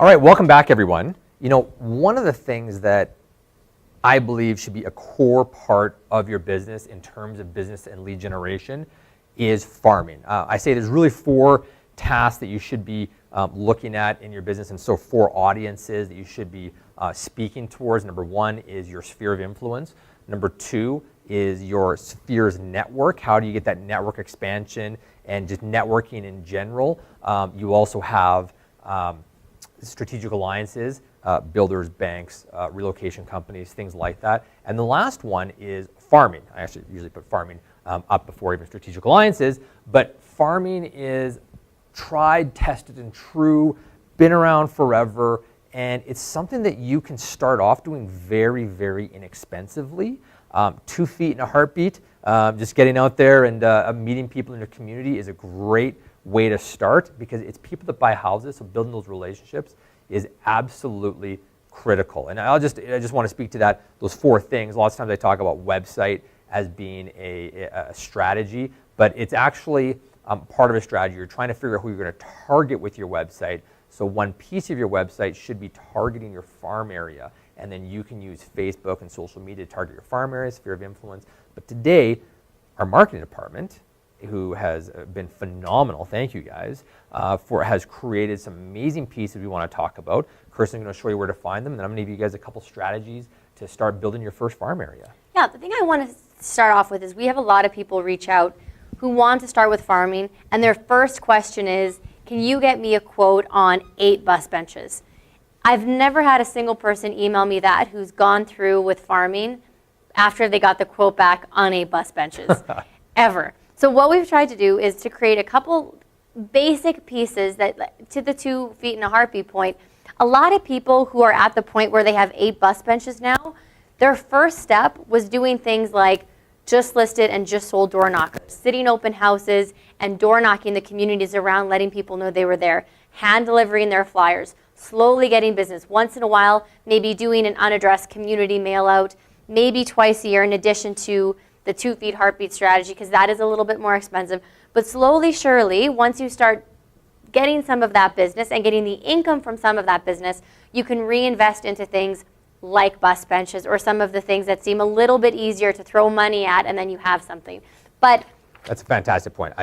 All right, welcome back, everyone. You know, one of the things that I believe should be a core part of your business in terms of business and lead generation is farming. I say there's really 4 tasks that you should be looking at in your business, and so 4 audiences that you should be speaking towards. Number 1 is your sphere of influence. Number 2 is your sphere's network. How do you get that network expansion and just networking in general? You also have strategic alliances, builders, banks, relocation companies, things like that. And the last one is farming. I actually usually put farming up before even strategic alliances, but farming is tried, tested, and true, been around forever, and it's something that you can start off doing very, very inexpensively. 2 feet in a heartbeat, just getting out there and meeting people in your community is a great way to start, because it's people that buy houses, so building those relationships is absolutely critical. And I just want to speak to that, those 4 things. Lots of times I talk about website as being a strategy, but it's actually part of a strategy. You're trying to figure out who you're going to target with your website. So one piece of your website should be targeting your farm area, and then you can use Facebook and social media to target your farm area, sphere of influence. But today, our marketing department, who has been phenomenal, thank you guys, has created some amazing pieces we want to talk about. Kirsten's going to show you where to find them, and then I'm going to give you guys a couple strategies to start building your first farm area. Yeah, the thing I want to start off with is we have a lot of people reach out who want to start with farming, and their first question is, can you get me a quote on 8 bus benches? I've never had a single person email me that who's gone through with farming after they got the quote back on 8 bus benches, ever. So what we've tried to do is to create a couple basic pieces that, to the 2 feet in a heartbeat point, a lot of people who are at the point where they have 8 bus benches now, their first step was doing things like just listed and just sold door knockers, sitting open houses and door knocking the communities around, letting people know they were there, hand delivering their flyers, slowly getting business. Once in a while, maybe doing an unaddressed community mail out, maybe twice a year in addition to the 2 feet heartbeat strategy, because that is a little bit more expensive. But slowly, surely, once you start getting some of that business and getting the income from some of that business, you can reinvest into things like bus benches or some of the things that seem a little bit easier to throw money at, and then you have something. But that's a fantastic point.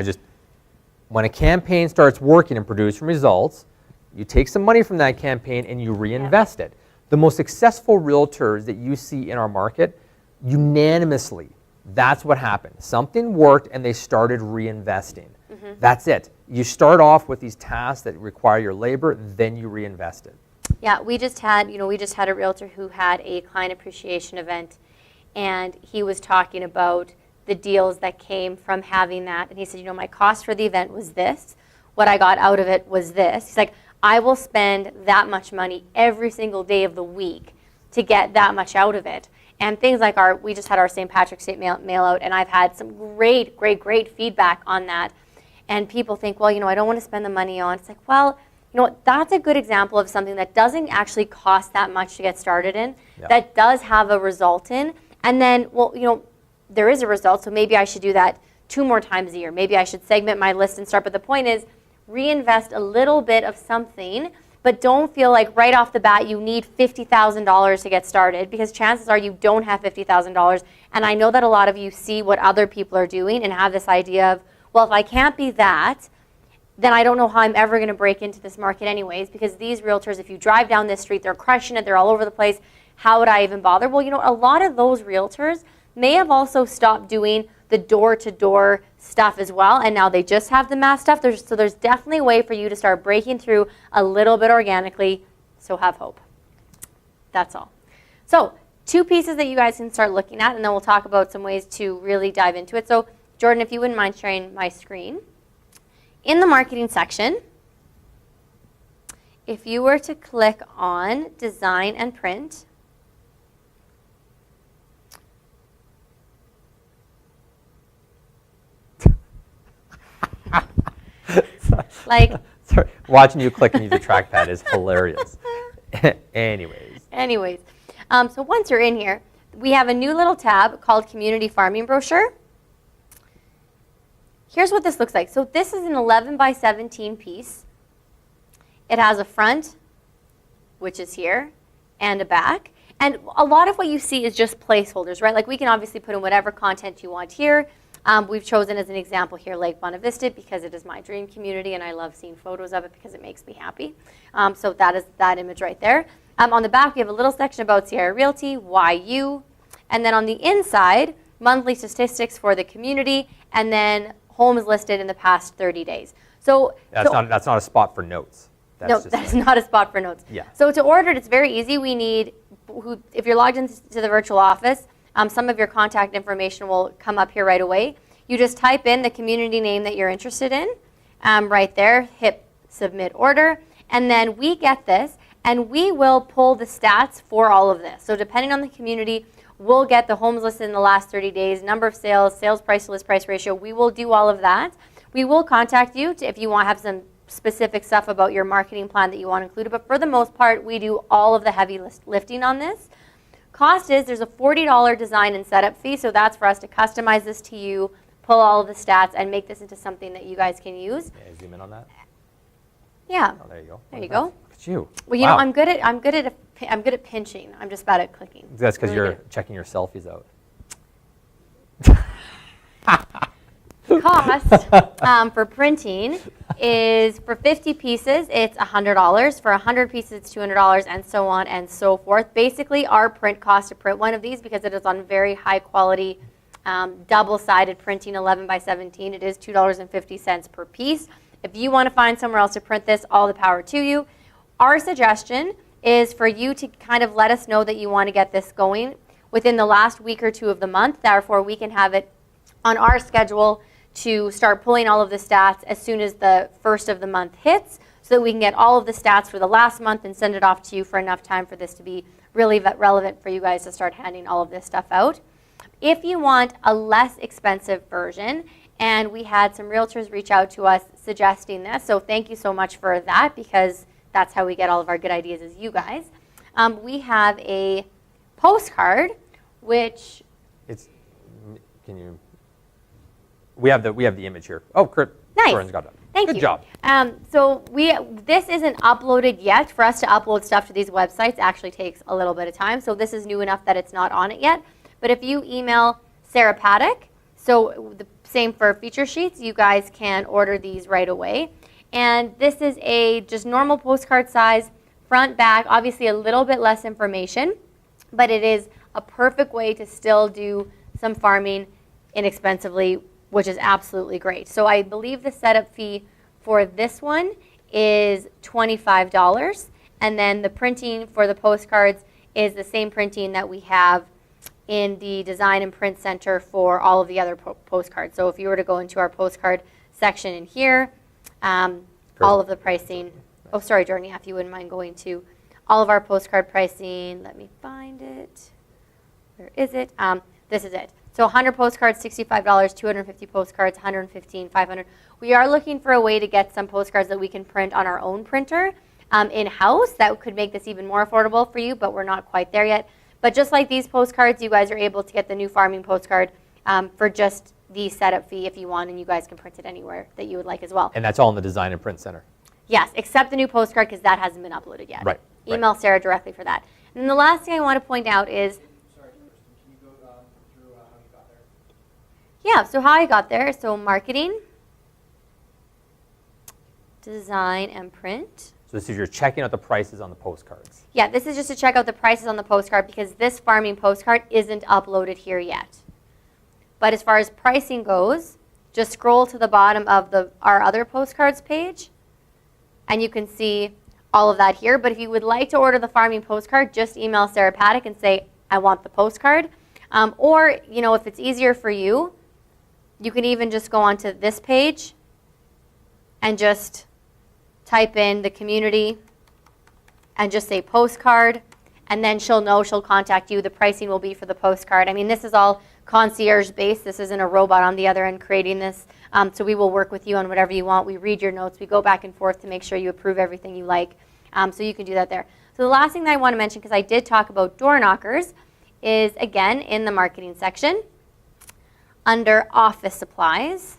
When a campaign starts working and producing results, you take some money from that campaign and you reinvest it. The most successful realtors that you see in our market, unanimously, that's what happened. Something worked and they started reinvesting. Mm-hmm. That's it. You start off with these tasks that require your labor, then you reinvest it. Yeah, we just had a realtor who had a client appreciation event, and he was talking about the deals that came from having that. And he said, my cost for the event was this. What I got out of it was this. He's like, I will spend that much money every single day of the week to get that much out of it. And things like we just had our St. Patrick's Day mail out, and I've had some great feedback on that. And people think, well, I don't want to spend the money on. It's like, well, that's a good example of something that doesn't actually cost that much to get started in, that does have a result in. And then, well, there is a result, so maybe I should do that 2 more times a year. Maybe I should segment my list and start. But the point is, reinvest a little bit of something, but don't feel like right off the bat you need $50,000 to get started, because chances are you don't have $50,000. And I know that a lot of you see what other people are doing and have this idea of, well, if I can't be that, then I don't know how I'm ever going to break into this market anyways, because these realtors, if you drive down this street, they're crushing it, they're all over the place. How would I even bother? Well, a lot of those realtors may have also stopped doing the door-to-door stuff as well, and now they just have the mass stuff. So there's definitely a way for you to start breaking through a little bit organically, so have hope. That's all. So 2 pieces that you guys can start looking at, and then we'll talk about some ways to really dive into it. So Jordan, if you wouldn't mind sharing my screen. In the marketing section, if you were to click on design and print, Sorry, watching you click and use a trackpad is hilarious. Anyways. So once you're in here, we have a new little tab called Community Farming Brochure. Here's what this looks like. So this is an 11 by 17 piece. It has a front, which is here, and a back. And a lot of what you see is just placeholders, right? Like we can obviously put in whatever content you want here. We've chosen as an example here Lake Buena Vista because it is my dream community and I love seeing photos of it because it makes me happy. So that is that image right there. On the back we have a little section about CIR Realty, why you, and then on the inside, monthly statistics for the community, and then homes listed in the past 30 days. So that's not a spot for notes. No, that's not a spot for notes. Yeah. So to order it, it's very easy. We need, if you're logged into the virtual office, some of your contact information will come up here right away. You just type in the community name that you're interested in right there, hit submit order, and then we get this, and we will pull the stats for all of this. So depending on the community, we'll get the homes listed in the last 30 days, number of sales, sales price to list price ratio. We will do all of that. We will contact you if you want to have some specific stuff about your marketing plan that you want included, but for the most part, we do all of the heavy lifting on this. Cost is, there's a $40 design and setup fee, so that's for us to customize this to you, pull all of the stats, and make this into something that you guys can use. Yeah, zoom in on that. Yeah. Oh, there you go. There you go. Look at you. Well, you know, I'm good at pinching. I'm just bad at clicking. That's because Really you're good. checking your selfies out. Cost for printing is for 50 pieces, it's $100. For 100 pieces, it's $200, and so on and so forth. Basically, our print cost to print one of these, because it is on very high quality double-sided printing, 11 by 17, it is $2.50 per piece. If you want to find somewhere else to print this, all the power to you. Our suggestion is for you to kind of let us know that you want to get this going within the last week or two of the month. Therefore, we can have it on our schedule to start pulling all of the stats as soon as the first of the month hits, so that we can get all of the stats for the last month and send it off to you for enough time for this to be really relevant for you guys to start handing all of this stuff out. If you want a less expensive version, and we had some realtors reach out to us suggesting this, so thank you so much for that, because that's how we get all of our good ideas is you guys. We have a postcard, which we have the image here. Oh, Kurt. Nice. Corinne's got it. Thank you. Good job. So this isn't uploaded yet. For us to upload stuff to these websites actually takes a little bit of time. So this is new enough that it's not on it yet. But if you email Sarah Paddock, so the same for feature sheets, you guys can order these right away. And this is a just normal postcard size, front, back, obviously a little bit less information, but it is a perfect way to still do some farming inexpensively, which is absolutely great. So I believe the setup fee for this one is $25, and then the printing for the postcards is the same printing that we have in the design and print center for all of the other postcards. So if you were to go into our postcard section in here, all of the pricing, oh sorry Jordan, if you wouldn't mind going to all of our postcard pricing, let me find it, where is it? This is it. So 100 postcards, $65, 250 postcards, 115, 500. We are looking for a way to get some postcards that we can print on our own printer in-house. That could make this even more affordable for you, but we're not quite there yet. But just like these postcards, you guys are able to get the new farming postcard for just the setup fee if you want, and you guys can print it anywhere that you would like as well. And that's all in the design and print center. Yes, except the new postcard, because that hasn't been uploaded yet. Right. Email Sarah directly for that. And the last thing I want to point out is, Sorry, Kristen, can you go through how you got there? yeah, so how I got there. So marketing, design, and print. So this is you're checking out the prices on the postcards. Yeah, this is just to check out the prices on the postcard, because this farming postcard isn't uploaded here yet. But as far as pricing goes, just scroll to the bottom of our other postcards page, and you can see all of that here. But if you would like to order the farming postcard, just email Sarah Paddock and say, I want the postcard. Or, you know, if it's easier for you, you can even just go onto this page and just type in the community and just say postcard, and then she'll know, she'll contact you. The pricing will be for the postcard. I mean, this is all concierge based. This isn't a robot on the other end creating this. So we will work with you on whatever you want. We read your notes. We go back and forth to make sure you approve everything you like. So you can do that there. So the last thing that I want to mention, because I did talk about door knockers, is again in the marketing section under office supplies.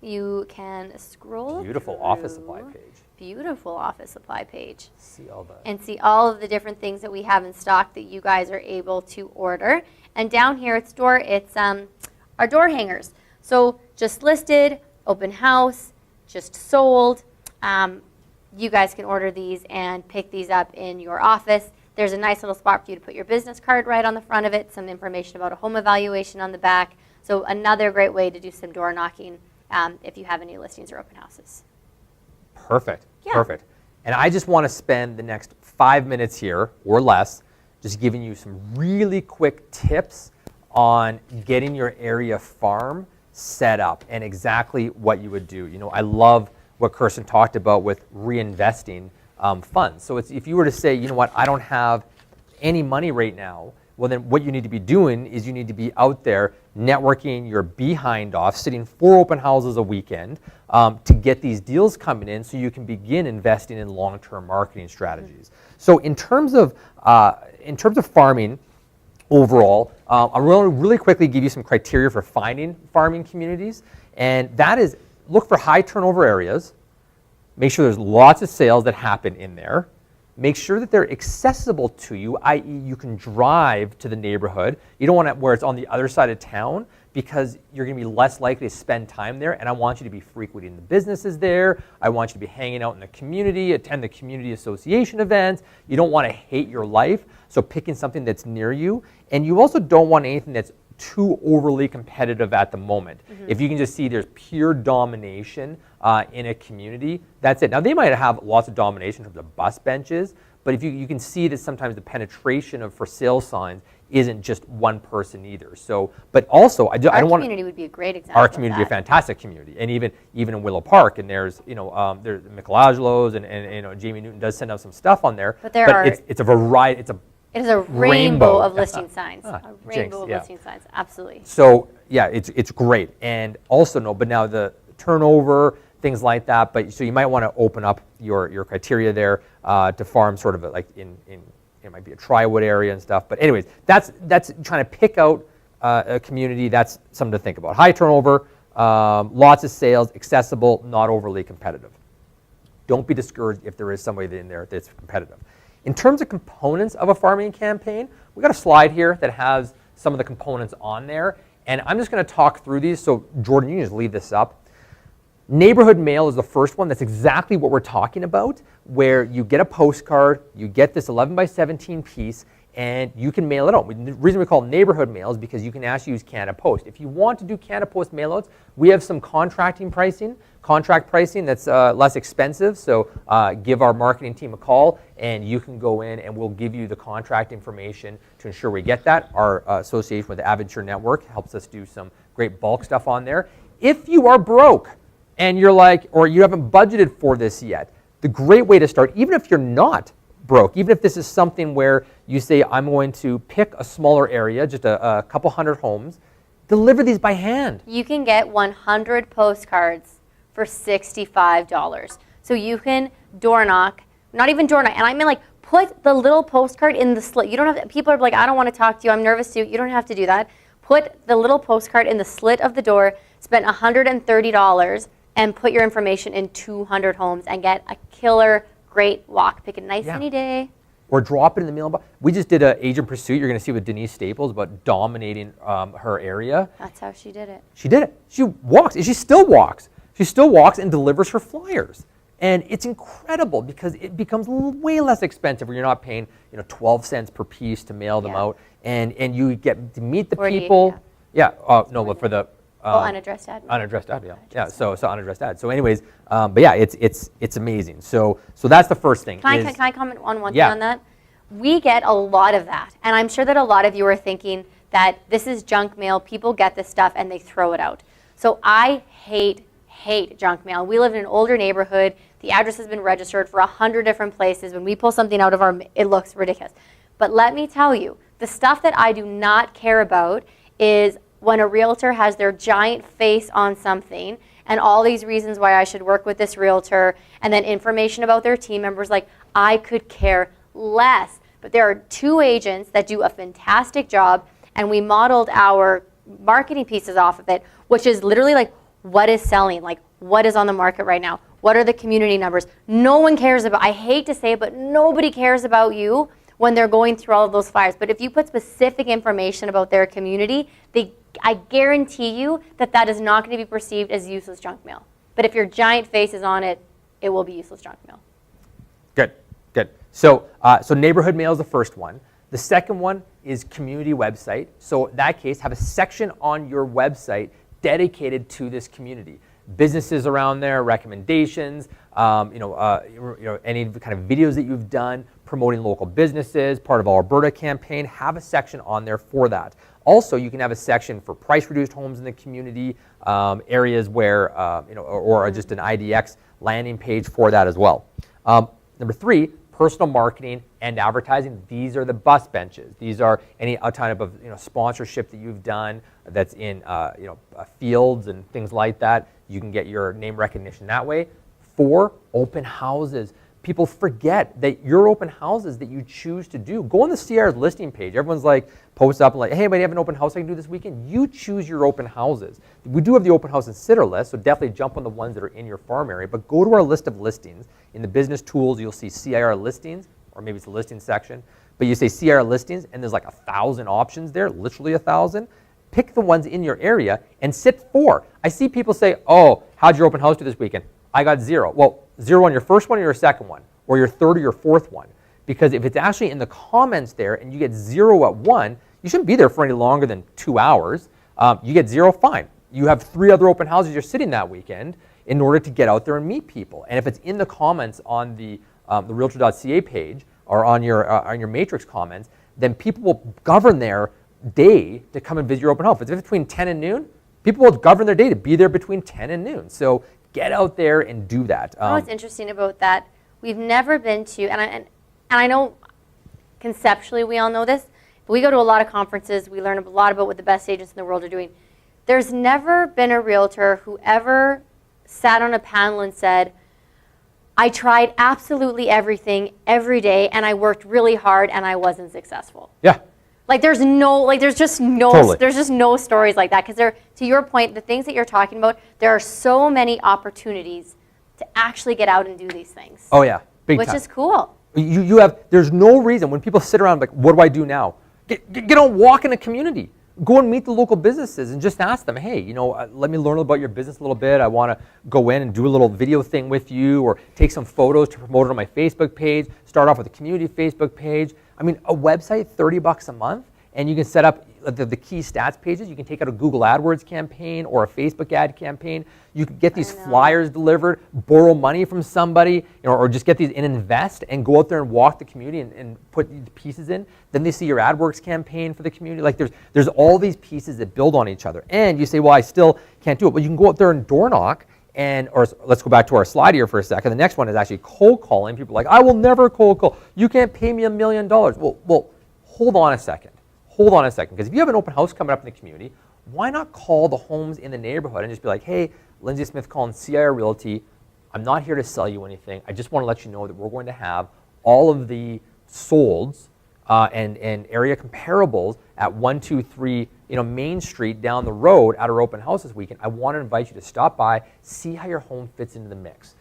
you can scroll Beautiful through. office supply page. Beautiful office supply page. See all that. And see all of the different things that we have in stock that you guys are able to order. And down here at store, it's our door hangers. So just listed, open house, just sold. You guys can order these and pick these up in your office. There's a nice little spot for you to put your business card right on the front of it, some information about a home evaluation on the back. So another great way to do some door knocking if you have any listings or open houses. Perfect. Yeah. Perfect. And I just want to spend the next 5 minutes here or less just giving you some really quick tips on getting your area farm set up and exactly what you would do. You know, I love what Kirsten talked about with reinvesting funds. So it's, if you were to say, you know what, I don't have any money right now, well then what you need to be doing is you need to be out there networking your behind off, sitting 4 open houses a weekend to get these deals coming in so you can begin investing in long-term marketing strategies. So in terms of farming overall, I'm going to really quickly give you some criteria for finding farming communities, and that is look for high turnover areas, make sure there's lots of sales that happen in there, make sure that they're accessible to you, i.e. you can drive to the neighborhood. You don't want it where it's on the other side of town because you're going to be less likely to spend time there, and I want you to be frequenting the businesses there. I want you to be hanging out in the community, attend the community association events. You don't want to hate your life, so picking something that's near you. And you also don't want anything that's too overly competitive at the moment. If you can just see there's pure domination in a community, that's it. Now they might have lots of domination in terms of bus benches, but if you can see that sometimes the penetration of for sale signs isn't just one person either. So, but also I don't want. Our community would be a great example. Our community would be a fantastic community, and even in Willow Park, and there's there's Michelangelo's, and you know Jamie Newton does send out some stuff on there. But it's a variety. It is a rainbow of listing signs. A rainbow of listing signs, absolutely. So yeah, it's great, and also but now the turnover, things like that. But so you might want to open up your criteria there to farm sort of like in it might be a Tri-Wood area and stuff. But anyways, that's trying to pick out a community. That's something to think about. High turnover, lots of sales, accessible, not overly competitive. Don't be discouraged if there is somebody in there that's competitive. In terms of components of a farming campaign, we got a slide here that has some of the components on there, and I'm just going to talk through these. So Jordan, you can just leave this up. Neighborhood mail is the first one. That's exactly what we're talking about, where you get a postcard, you get this 11 by 17 piece, and you can mail it out. The reason we call it neighborhood mail is because you can actually use Canada Post. If you want to do Canada Post mailouts, we have some contract pricing that's less expensive. So give our marketing team a call, and you can go in and we'll give you the contract information to ensure we get that. Our association with the Aventure Network helps us do some great bulk stuff on there. If you are broke and you're like, or you haven't budgeted for this yet, the great way to start, even if you're not broke, even if this is something where you say, I'm going to pick a smaller area, just a couple hundred homes, deliver these by hand. You can get 100 postcards for $65. So you can door knock, not even door knock, and I mean like put the little postcard in the slit. You don't have to, people are like, I don't want to talk to you, I'm nervous too. You don't have to do that. Put the little postcard in the slit of the door, spend $130, and put your information in 200 homes and get a killer great walk. Pick a nice sunny day. Or drop it in the mailbox. We just did an agent pursuit. You're going to see with Denise Staples about dominating her area. That's how she did it. She did it. She walks, and she still walks. She still walks and delivers her flyers. And it's incredible because it becomes way less expensive when you're not paying 12 cents per piece to mail them out. And you get to meet the people. But for the unaddressed ad. Unaddressed ad, yeah. So unaddressed ad. So anyways, but yeah, it's amazing. So that's the first thing. Can I comment on one thing on that? We get a lot of that, and I'm sure that a lot of you are thinking that this is junk mail. People get this stuff and they throw it out. So I hate junk mail. We live in an older neighborhood. The address has been registered for 100 different places. When we pull something out of it looks ridiculous. But let me tell you, the stuff that I do not care about is when a realtor has their giant face on something and all these reasons why I should work with this realtor, and then information about their team members, like I could care less. But there are 2 agents that do a fantastic job, and we modeled our marketing pieces off of it, which is literally like what is selling, like what is on the market right now, what are the community numbers. No one cares about, I hate to say it, but nobody cares about you when they're going through all of those flyers. But if you put specific information about their community, I guarantee you that is not going to be perceived as useless junk mail. But if your giant face is on it, it will be useless junk mail. Good, good. So, so neighborhood mail is the first one. The second one is community website. So in that case, have a section on your website dedicated to this community. Businesses around there, recommendations, any kind of videos that you've done, promoting local businesses, part of our Alberta campaign, have a section on there for that. Also, you can have a section for price-reduced homes in the community, areas where, or just an IDX landing page for that as well. Number three, personal marketing and advertising. These are the bus benches. These are any type of sponsorship that you've done that's in fields and things like that. You can get your name recognition that way. 4, open houses. People forget that your open houses that you choose to do. Go on the CIR's listing page. Everyone's like, posts up and like, hey, anybody have an open house I can do this weekend? You choose your open houses. We do have the open house consider list, so definitely jump on the ones that are in your farm area, but go to our list of listings. In the business tools, you'll see CIR listings, or maybe it's the listing section, but you say CIR listings and there's like 1,000 options there, literally 1,000. Pick the ones in your area and sit 4. I see people say, oh, how'd your open house do this weekend? I got 0. Well, 0 on your first one or your second one, or your third or your fourth one. Because if it's actually in the comments there and you get 0 at 1, you shouldn't be there for any longer than 2 hours. You get 0, fine. You have 3 other open houses you're sitting that weekend in order to get out there and meet people. And if it's in the comments on the Realtor.ca page or on your matrix comments, then people will govern their day to come and visit your open house. If it's between 10 and noon, people will govern their day to be there between 10 and noon. So get out there and do that. What's interesting about that, we've never been to, and I know conceptually we all know this, but we go to a lot of conferences, we learn a lot about what the best agents in the world are doing. There's never been a realtor who ever sat on a panel and said, I tried absolutely everything every day and I worked really hard and I wasn't successful. Yeah. Like there's just no stories like that, because to your point, the things that you're talking about, there are so many opportunities to actually get out and do these things. Oh yeah, big which time. is cool. There's no reason when people sit around like, what do I do now? Get on, walk in a community. Go and meet the local businesses and just ask them, hey, let me learn about your business a little bit. I want to go in and do a little video thing with you, or take some photos to promote it on my Facebook page. Start off with a community Facebook page. I mean, a website, $30 a month, and you can set up the key stats pages. You can take out a Google AdWords campaign or a Facebook ad campaign. You can get these flyers delivered, borrow money from somebody, or just get these and invest and go out there and walk the community and put the pieces in. Then they see your AdWords campaign for the community. Like there's all these pieces that build on each other. And you say, well, I still can't do it. But you can go out there and door knock. Or let's go back to our slide here for a second. The next one is actually cold calling. People are like, I will never cold call. You can't pay me $1 million. Well, hold on a second. Hold on a second. Because if you have an open house coming up in the community, why not call the homes in the neighborhood and just be like, hey, Lindsay Smith calling CIR Realty. I'm not here to sell you anything. I just want to let you know that we're going to have all of the solds and area comparables at 123 Main Street down the road at our open house this weekend. I want to invite you to stop by, see how your home fits into the mix.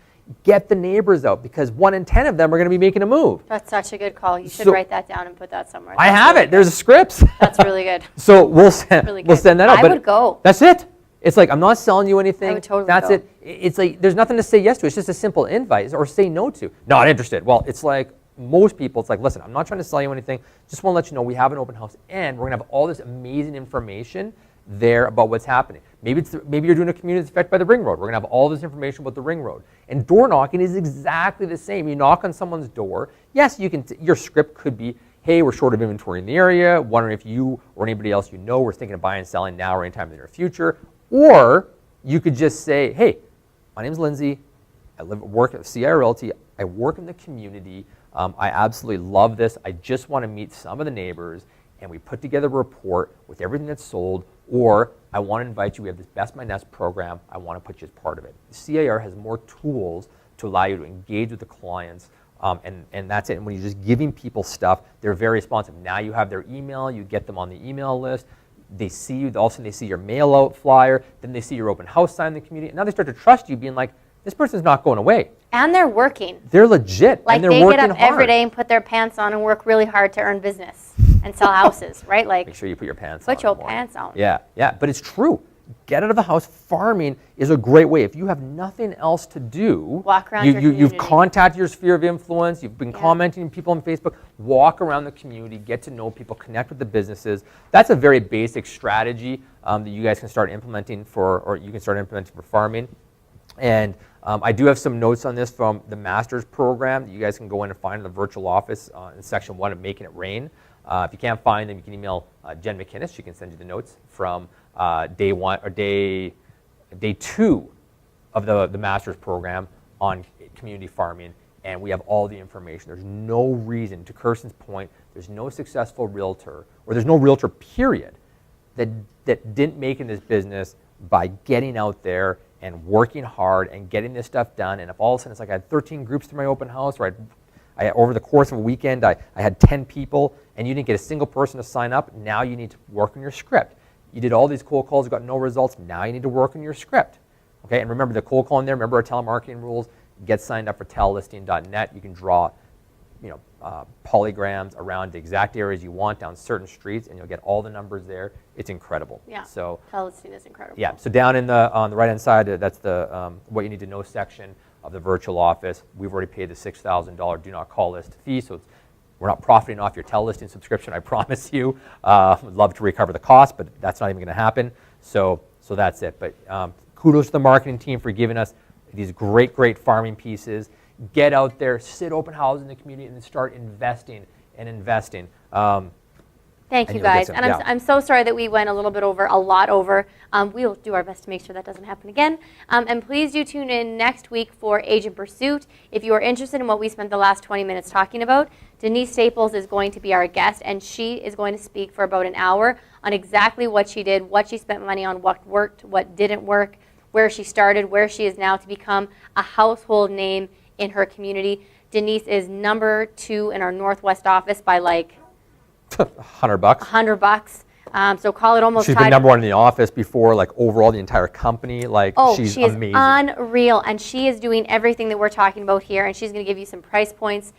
Get the neighbors out, because 1 in 10 of them are going to be making a move. That's such a good call. You should write that down and put that somewhere. I have it. There's a script. That's really good. So we'll send that out. I would go. That's it. It's like, I'm not selling you anything. I would totally That's go. it. It's like, there's nothing to say yes to. It's just a simple invite or say no to. Not interested. Well, it's like most people, it's like, listen, I'm not trying to sell you anything. Just want to let you know we have an open house and we're going to have all this amazing information there about what's happening. Maybe you're doing a community that's affected by the ring road. We're going to have all this information about the ring road. And door knocking is exactly the same. You knock on someone's door. Yes, you can. Your script could be, hey, we're short of inventory in the area. Wondering if you or anybody else we're thinking of buying and selling now or anytime in the near future. Or you could just say, hey, my name's Lindsay. I work at CIR Realty. I work in the community. I absolutely love this. I just want to meet some of the neighbors, and we put together a report with everything that's sold. Or I want to invite you. We have this Best My Nest program. I want to put you as part of it. CIR has more tools to allow you to engage with the clients, and that's it. And when you're just giving people stuff, they're very responsive. Now you have their email. You get them on the email list. They see you, all of a sudden they see your mail out flyer, then they see your open house sign in the community, and now they start to trust you, being like, this person's not going away. And they're working. They're legit, Like and they're they working get up hard. every day and put their pants on and work really hard to earn business and sell houses, right? Like, Make sure you put your pants on. put your in the morning. pants on. Yeah, yeah, but it's true. Get out of the house. Farming is a great way. If you have nothing else to do, Walk around you've your community. contacted your sphere of influence, you've been Yeah. commenting to people on Facebook, walk around the community, get to know people, connect with the businesses. That's a very basic strategy that you guys can start implementing for farming. And I do have some notes on this from the master's program that you guys can go in and find in the virtual office in section 1 of Making It Rain. If you can't find them, you can email Jen McInnes. She can send you the notes from day 1 or day 2 of the master's program on community farming, and we have all the information. There's no reason, to Kirsten's point, there's no successful realtor, or there's no realtor period, that didn't make in this business by getting out there and working hard and getting this stuff done. And if all of a sudden it's like I had 13 groups to my open house, or over the course of a weekend I had 10 people, and you didn't get a single person to sign up, now you need to work on your script. You did all these cold calls, got no results, now you need to work on your script. Okay, and remember the cold calling there, remember our telemarketing rules, get signed up for tellisting.net. You can draw polygons around the exact areas you want down certain streets, and you'll get all the numbers there. It's incredible. Yeah, so Tellisting is incredible. yeah, so down on the right-hand side, that's the what you need to know section of the virtual office. We've already paid the $6,000 do not call list fee, so we're not profiting off your listing subscription, I promise you. Would love to recover the cost, but that's not even going to happen. So that's it. But kudos to the marketing team for giving us these great farming pieces. Get out there, sit open houses in the community, and then start investing and investing. Thank And you you'll get guys. some- And yeah. I'm so sorry that we went a lot over. We'll do our best to make sure that doesn't happen again. And please do tune in next week for Agent Pursuit. If you are interested in what we spent the last 20 minutes talking about, Denise Staples is going to be our guest, and she is going to speak for about an hour on exactly what she did, what she spent money on, what worked, what didn't work, where she started, where she is now to become a household name in her community. Denise is number 2 in our Northwest office by like $100. $100. So call it almost She's tied. been number 1 in the office before, like overall the entire company. Like she's she is amazing. unreal, and she is doing everything that we're talking about here, and she's going to give you some price points,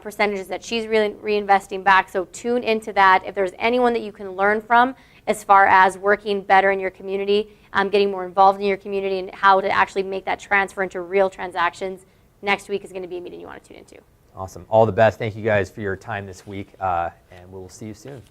percentages that she's really reinvesting back. So tune into that. If there's anyone that you can learn from as far as working better in your community, getting more involved in your community, and how to actually make that transfer into real transactions, next week is going to be a meeting you want to tune into. Awesome. All the best. Thank you guys for your time this week, and we will see you soon.